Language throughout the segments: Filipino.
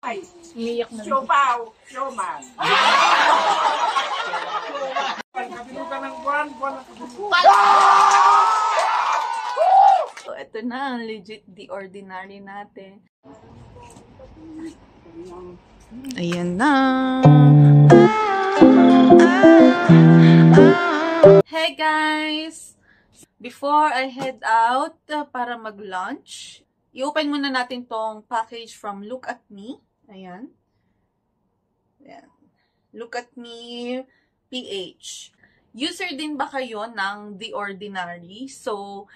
Ay, Umiyak na. siopaw, sioman. Kabilugan ng buwan ng kabilugan. So, ito na, legit The Ordinary natin. Ayan na. Hey guys! Before I head out para mag-lunch, i-open muna natin tong package from Look at Me. Ayan. Ayan. Look at Me PH. User din ba kayo ng The Ordinary? So,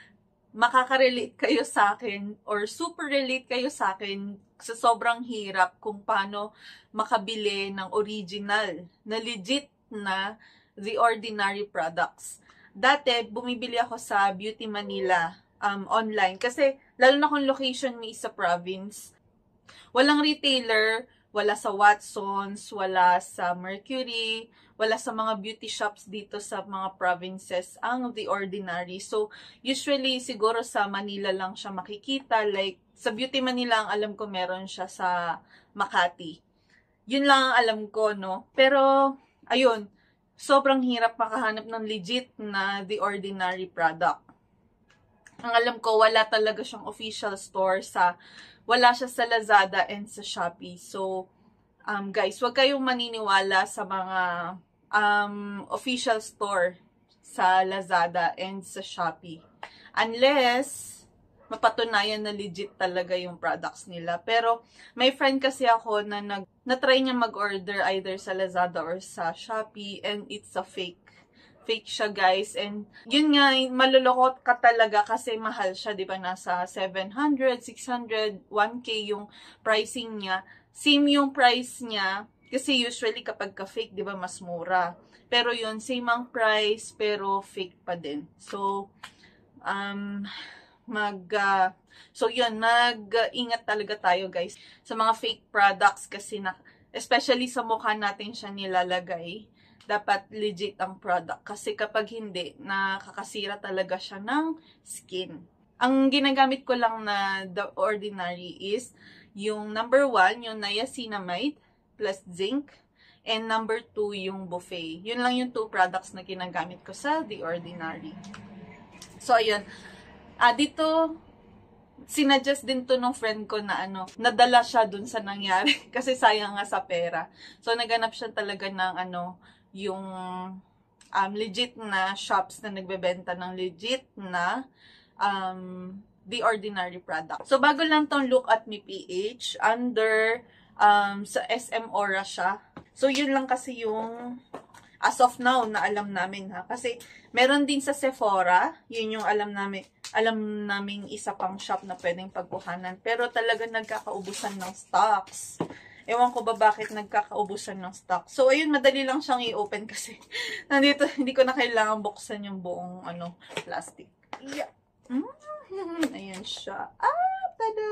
makaka-relate kayo sa akin or super relate kayo sa akin sa sobrang hirap kung paano makabili ng original na legit na The Ordinary products. Dati, bumibili ako sa Beauty Manila online kasi lalo na kung location mo is sa province. Walang retailer, wala sa Watsons, wala sa Mercury, wala sa mga beauty shops dito sa mga provinces ang The Ordinary. So, usually, siguro sa Manila lang siya makikita. Like, sa Beauty Manila, ang alam ko meron siya sa Makati. Yun lang ang alam ko, no? Pero, ayun, sobrang hirap makahanap ng legit na The Ordinary product. Ang alam ko, wala talaga siyang official store wala siya sa Lazada and sa Shopee. So, guys, huwag kayong maniniwala sa mga official store sa Lazada and sa Shopee. Unless, mapatunayan na legit talaga yung products nila. Pero, may friend kasi ako na na-try niya mag-order either sa Lazada or sa Shopee and it's a fake. Fake siya, guys. And yun nga, malulokot ka talaga kasi mahal siya, di ba? Nasa 700, 600, 1K yung pricing niya. Same yung price niya kasi usually kapag ka-fake, di ba, mas mura. Pero yun, same ang price pero fake pa din. So, mag-ingat talaga tayo, guys, sa mga fake products kasi especially sa mukha natin siya nilalagay. Dapat legit ang product. Kasi kapag hindi, nakakasira talaga siya ng skin. Ang ginagamit ko lang na The Ordinary is yung number 1, yung niacinamide plus zinc. And number 2, yung buffet. Yun lang yung 2 products na ginagamit ko sa The Ordinary. So, ayun. Dito, sinadjust din to ng friend ko na nadala siya dun sa nangyari. Kasi sayang nga sa pera. So, naganap siya talaga ng yung legit na shops na nagbebenta ng legit na The Ordinary product. So, bago lang tong Look at Me PH, under sa SM Aura siya. So, yun lang kasi yung as of now na alam namin, ha. Kasi, meron din sa Sephora, yun yung alam namin isa pang shop na pwedeng pagkuhanan. Pero talaga nagkakaubusan ng stocks. Ewan ko ba bakit nagkakaubusan ng stock. So, ayun, madali lang siyang i-open kasi nandito, hindi ko na kailangan buksan yung buong, plastic. Yeah. Ayan siya. Tada!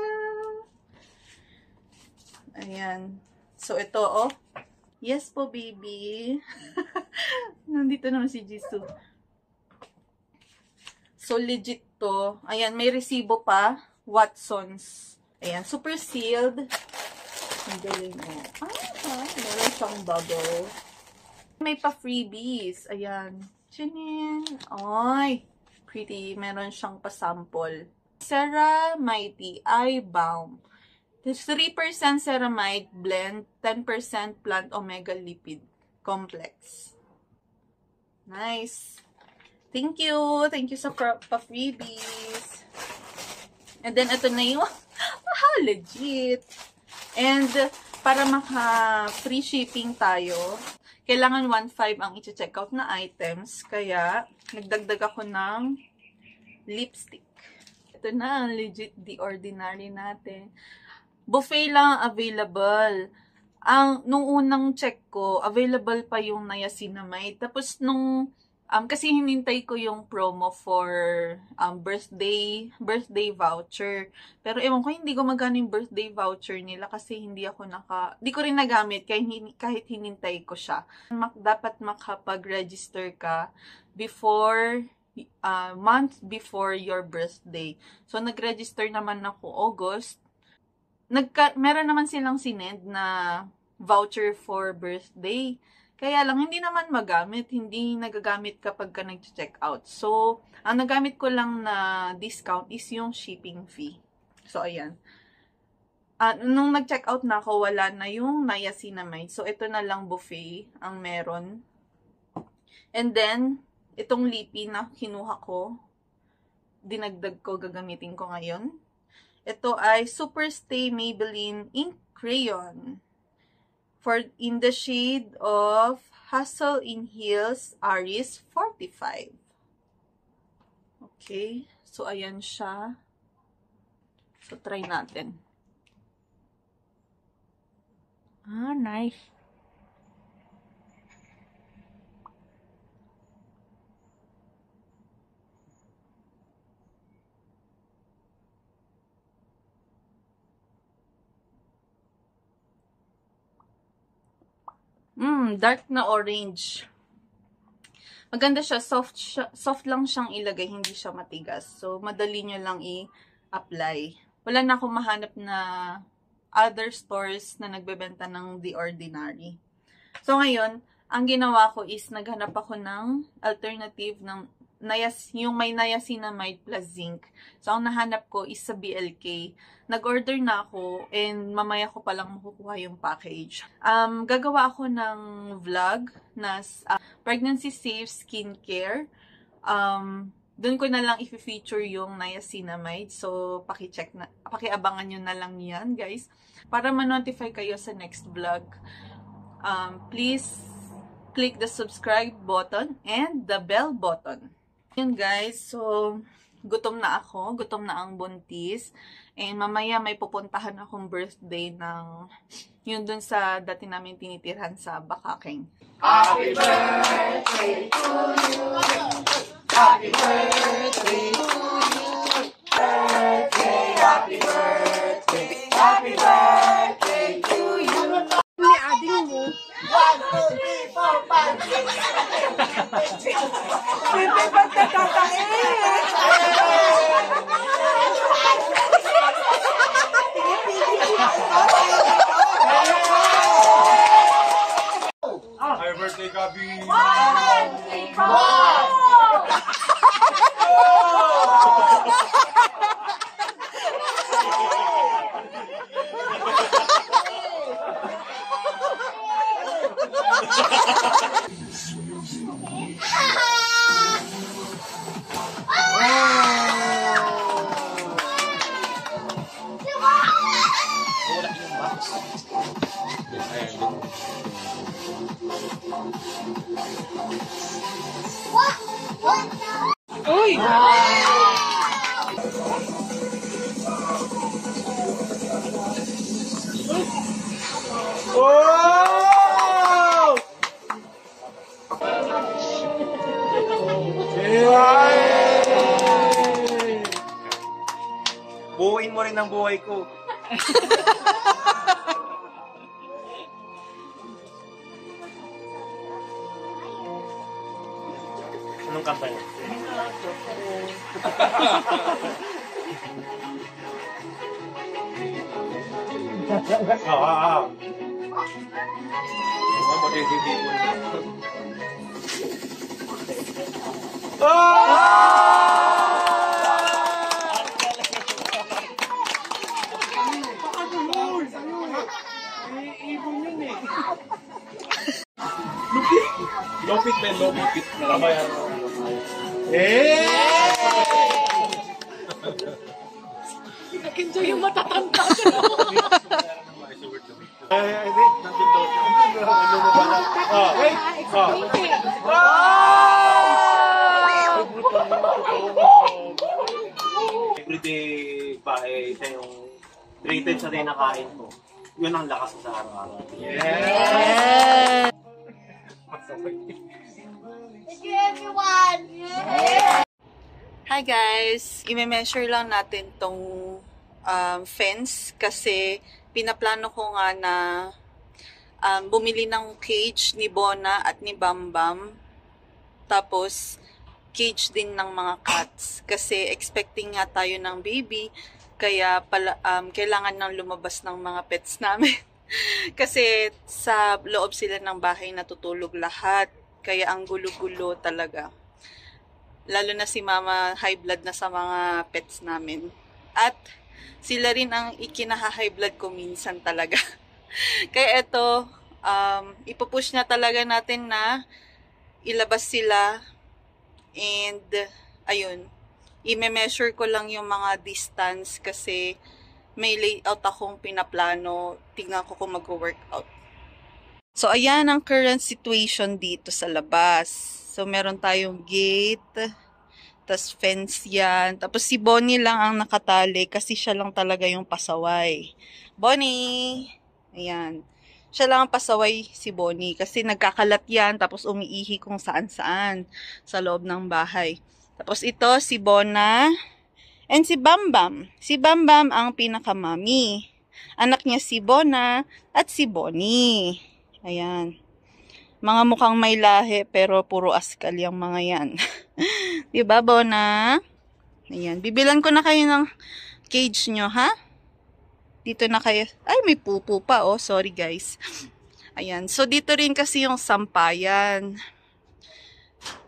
Ayan. So, ito, Yes po, baby. Nandito naman si Jisoo. So, legit to. Ayan, may resibo pa. Watsons. Ayan, super sealed. Ang galing mo. Meron siyang bubble. May pa freebies. Ayan. Chinin. Ay, pretty. Meron siyang pa-sample. Ceramide Eye Balm. 3% ceramide blend, 10% plant omega lipid complex. Nice. Thank you. Thank you sa pa-freebies. And then, ito na yung legit. And, para maka-free shipping tayo, kailangan 1.5 ang i-check out na items. Kaya, nagdagdag ako ng lipstick. Ito na, legit The Ordinary natin. Buffet lang available. Nung unang check ko, available pa yung niacinamide. Tapos, kasi hinintay ko yung promo for birthday voucher. Pero ewan ko, hindi gumagana yung birthday voucher nila kasi hindi ko rin nagamit kahit hinintay ko siya. Dapat makapag-register ka month before your birthday. So, nag-register naman ako August. meron naman silang sinend na voucher for birthday. Kaya lang, hindi naman magamit. Hindi nagagamit kapag ka nag-check out. So, ang nagamit ko lang na discount is yung shipping fee. So, ayan. Nung nag-check out na ako, wala na yung niacinamide. So, ito na lang buffet ang meron. And then, itong lipi na kinuha ko, dinagdag ko, gagamitin ko ngayon. Ito ay Superstay Maybelline Ink Crayon. In the shade of Hustle in Heels Aries 45. Okay. So, ayan siya. So, try natin. Nice. Dark na orange. Maganda siya. Soft lang siyang ilagay. Hindi siya matigas. So, madali nyo lang i-apply. Wala na akong mahanap na other stores na nagbebenta ng The Ordinary. So, ngayon, ang ginawa ko is naghanap ako ng alternative ng yung may niacinamide plus zinc. So, ang nahanap ko is sa BLK. Nag-order na ako and mamaya ko palang makukuha yung package. Gagawa ako ng vlog na pregnancy safe skincare. Doon ko na lang i-feature yung niacinamide. So, pakiabangan nyo na lang yan, guys. Para ma-notify kayo sa next vlog. Please click the subscribe button and the bell button. Yun, guys. So, gutom na ako. Gutom na ang buntis. And mamaya may pupuntahan akong birthday ng yun dun sa dati namin tinitirhan sa Bakaking. Happy birthday to you. Happy birthday to you. Birthday, happy birthday. Happy birthday to you. Ni ading mo. 1, 2, 3, 4, 5, 6, 7. Bebe, ba't nakakain? Happy birthday, Gabi! Uy! Oh! Buuin mo rin ang buhay ko. Anong kanta niya? Lopit, men, lopit. Tama yan. Nag-enjoy yung matatanda. Everyday bahay, ito yung rated sa tinakain ko. Yun ang lakas ko sa araw-araw. Yes! Thank you, everyone! Hi guys! I-measure lang natin tong fence kasi pinaplano ko nga na bumili ng cage ni Bona at ni Bambam. Tapos, cage din ng mga cats. Kasi expecting nga tayo ng baby. Kaya kailangan nang lumabas ng mga pets namin. Kasi sa loob sila ng bahay natutulog lahat. Kaya ang gulo-gulo talaga. Lalo na si mama, high blood na sa mga pets namin. At sila rin ang ikinaha-high blood ko minsan talaga. Kaya ito, ipupush na talaga natin na ilabas sila. And, ayun, i-measure ko lang yung mga distance kasi may layout akong pinaplano. Tingnan ko kung mag-workout. So, ayan ang current situation dito sa labas. So, meron tayong gate, tas fence yan. Tapos si Bonnie lang ang nakatali kasi siya lang talaga yung pasaway. Bonnie! Ayan. Siya lang ang pasaway si Bonnie kasi nagkakalat yan tapos umiihi kung saan-saan sa loob ng bahay. Tapos ito si Bona and si Bambam. Si Bambam ang pinakamami. Anak niya si Bona at si Bonnie. Ayan. Mga mukhang may lahi pero puro askal yung mga yan. Diba, Bona? Ayan. Bibilan ko na kayo ng cage nyo, ha? Dito na kayo. Ay, may pupo pa, oh. Sorry, guys. Ayan. So, dito rin kasi yung sampayan.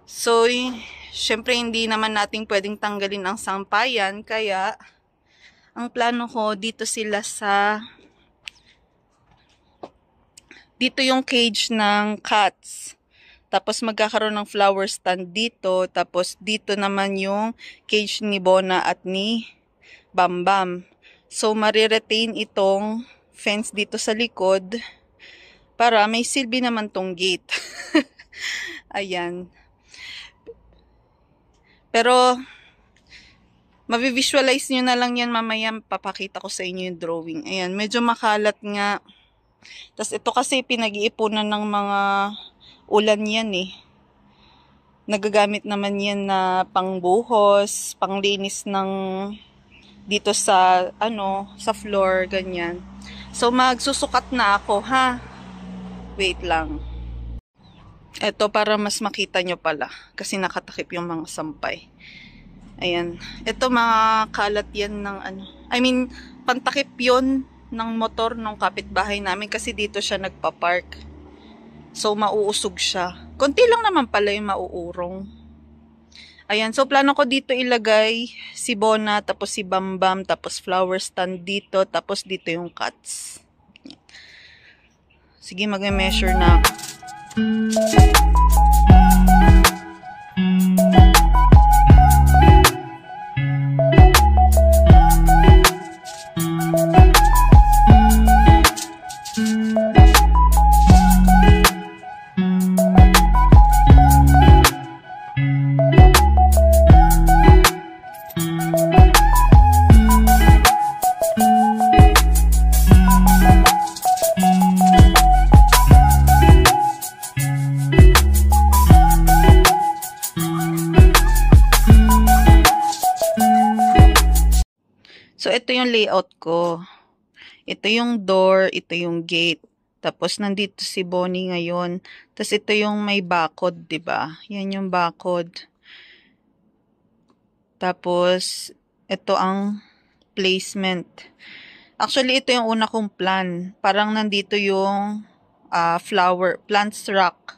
So, syempre, hindi naman natin pwedeng tanggalin ang sampayan. Kaya, ang plano ko, dito sila sa... Dito yung cage ng cats. Tapos magkakaroon ng flower stand dito. Tapos dito naman yung cage ni Bona at ni Bambam. So mariretain itong fence dito sa likod. Para may silbi naman tong gate. Ayan. Pero mavivisualize nyo na lang yan mamaya. Papakita ko sa inyo yung drawing. Ayan. Medyo makalat nga. Tapos ito kasi pinag-iipunan ng mga ulan yan eh. Nagagamit naman yan na pangbuhos, panglinis ng dito sa sa floor, ganyan. So magsusukat na ako, ha. Wait lang. Ito para mas makita nyo pala kasi nakatakip yung mga sampay. Ayan. Ito mga kalat yan ng pantakip yon ng motor ng kapitbahay namin kasi dito siya nagpa-park. So, mauusog siya. Konti lang naman pala yung mauurong. Ayan. So, plano ko dito ilagay si Bona, tapos si Bambam, tapos flower stand dito, tapos dito yung cats. Sige, mag-measure na ako. So, ito yung layout ko. Ito yung door, ito yung gate. Tapos, nandito si Bonnie ngayon. Tapos, ito yung may bakod, diba? Yan yung bakod. Tapos, ito ang placement. Actually, ito yung una kong plan. Parang nandito yung plants rack.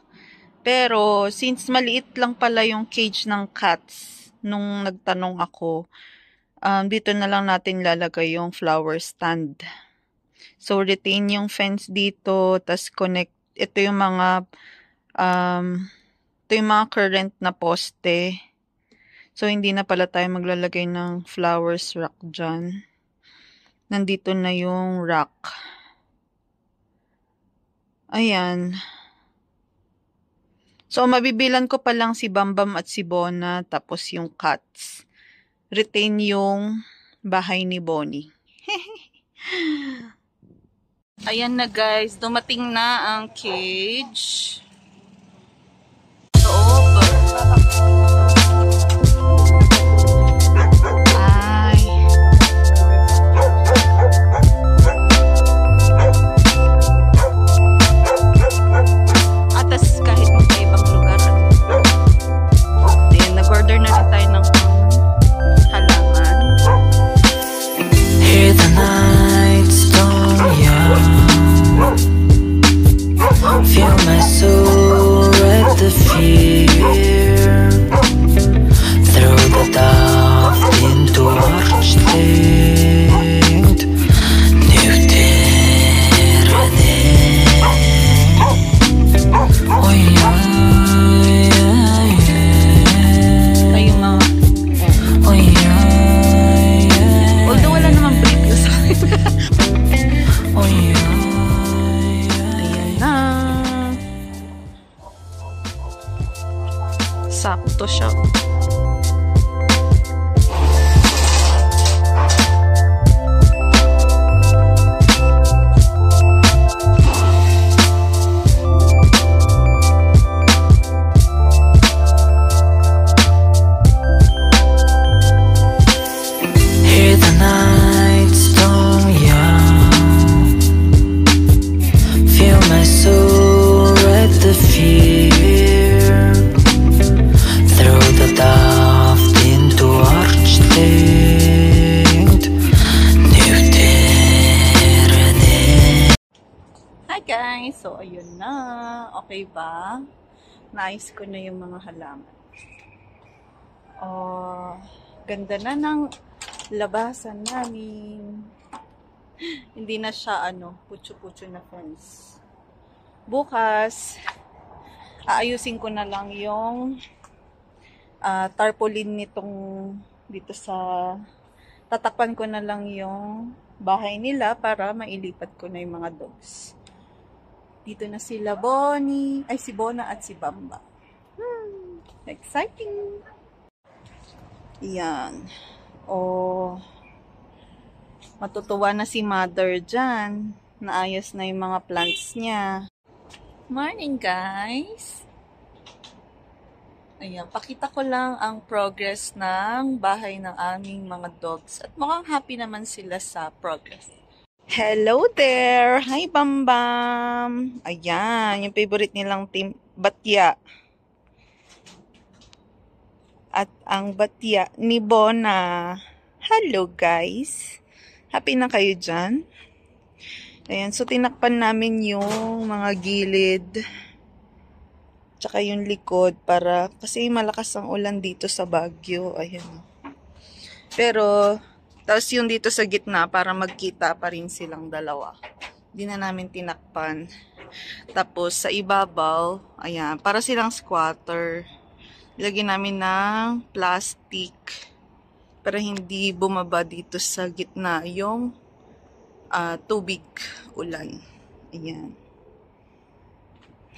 Pero, since maliit lang pala yung cage ng cats, nung nagtanong ako, dito na lang natin lalagay yung flower stand. So, retain yung fence dito, tas connect, ito yung mga current na poste. So, hindi na pala tayo maglalagay ng flowers rack dyan. Nandito na yung rack. Ayan. So, mabibilan ko pa lang si Bambam at si Bona, tapos yung cats. Retain yung bahay ni Bonnie. Ayan na guys, dumating na ang cage. Nag-order na rin tayo ng halaman. sakto siya. Hear the night storm young. Feel my soul at the fear. Throw the daft into architect. Hi guys! So, ayun na. Okay ba? Naayos ko na yung mga halaman. Oh, ganda na ng labasan namin. Hindi na siya, putyo-putyo na fence. Bukas, aayusin ko na lang yung tarpaulin nitong dito sa tatakpan ko na lang yung bahay nila para mailipat ko na yung mga dogs. Dito na sila Bonnie, si Bona at si Bamba. Exciting! Yan. Matutuwa na si Mother dyan. Naayos na yung mga plants niya. Morning guys! Ayan, pakita ko lang ang progress ng bahay ng aming mga dogs. At mukhang happy naman sila sa progress. Hello there! Hi Bambam! Ayan, yung favorite nilang team, Batya. At ang batya ni Bona. Hello guys! Happy na kayo dyan? Ayan, so tinakpan namin yung mga gilid. Tsaka yung likod para, kasi malakas ang ulan dito sa Baguio. Ayan. Pero, tapos yung dito sa gitna para magkita pa rin silang dalawa. Hindi na namin tinakpan. Tapos sa ibabaw, ayan, para silang squatter. Ilagyan namin ng plastic para hindi bumaba dito sa gitna yung tubig, ulan. Ayan.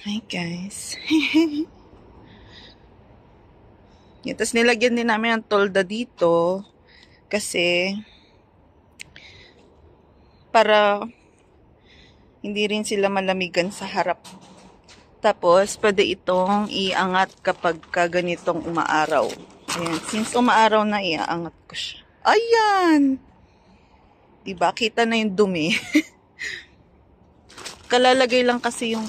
Hi guys. Yan, tapos nilagyan din namin ang tolda dito kasi para hindi rin sila malamigan sa harap. Tapos, pwede itong iangat kapag ganitong umaaraw. Ayan. Since umaaraw na, iaangat ko siya. Ayan! Diba? Kita na yung dumi. Kalalagay lang kasi yung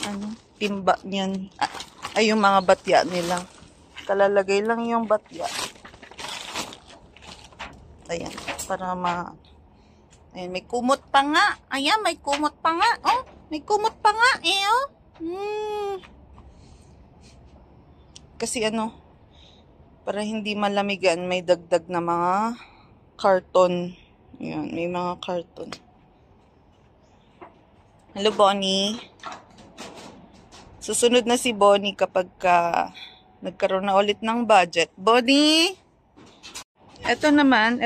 timba niyan. Ay, yung mga batya nila. Kalalagay lang yung batya. Ayan. Para Ayan, may kumot pa nga. Ayan, may kumot pa nga. Oh, may kumot pa nga. Oh. Kasi para hindi malamigan, may dagdag na mga karton. Ayan, may mga karton. Hello, Bonnie. Susunod na si Bonnie kapag nagkaroon na ulit ng budget. Bonnie! Ito naman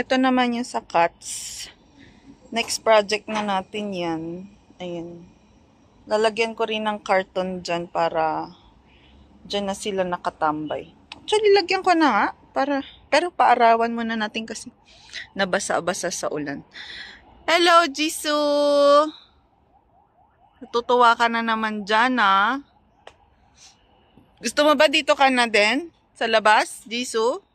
yung sa cats. Next project na natin yan. Ayan. Lalagyan ko rin ng karton dyan para dyan na sila nakatambay. Actually, lagyan ko na nga. Pero paarawan muna natin kasi nabasa-basa sa ulan. Hello, Jisoo! Natutuwa ka na naman dyan, Gusto mo ba dito ka na din? Sa labas, Jisoo?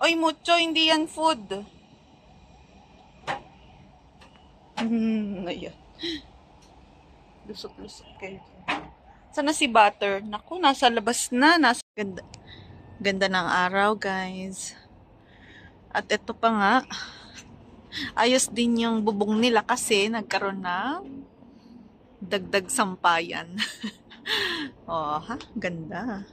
Oy, Mucho, hindi yan food. Ayan. Lusot-lusot kayo. Sana si Butter? Naku, nasa labas na. Ganda ng araw, guys. At ito pa nga. Ayos din yung bubong nila kasi nagkaroon ng dagdag sampayan. Oh, ha? Ganda.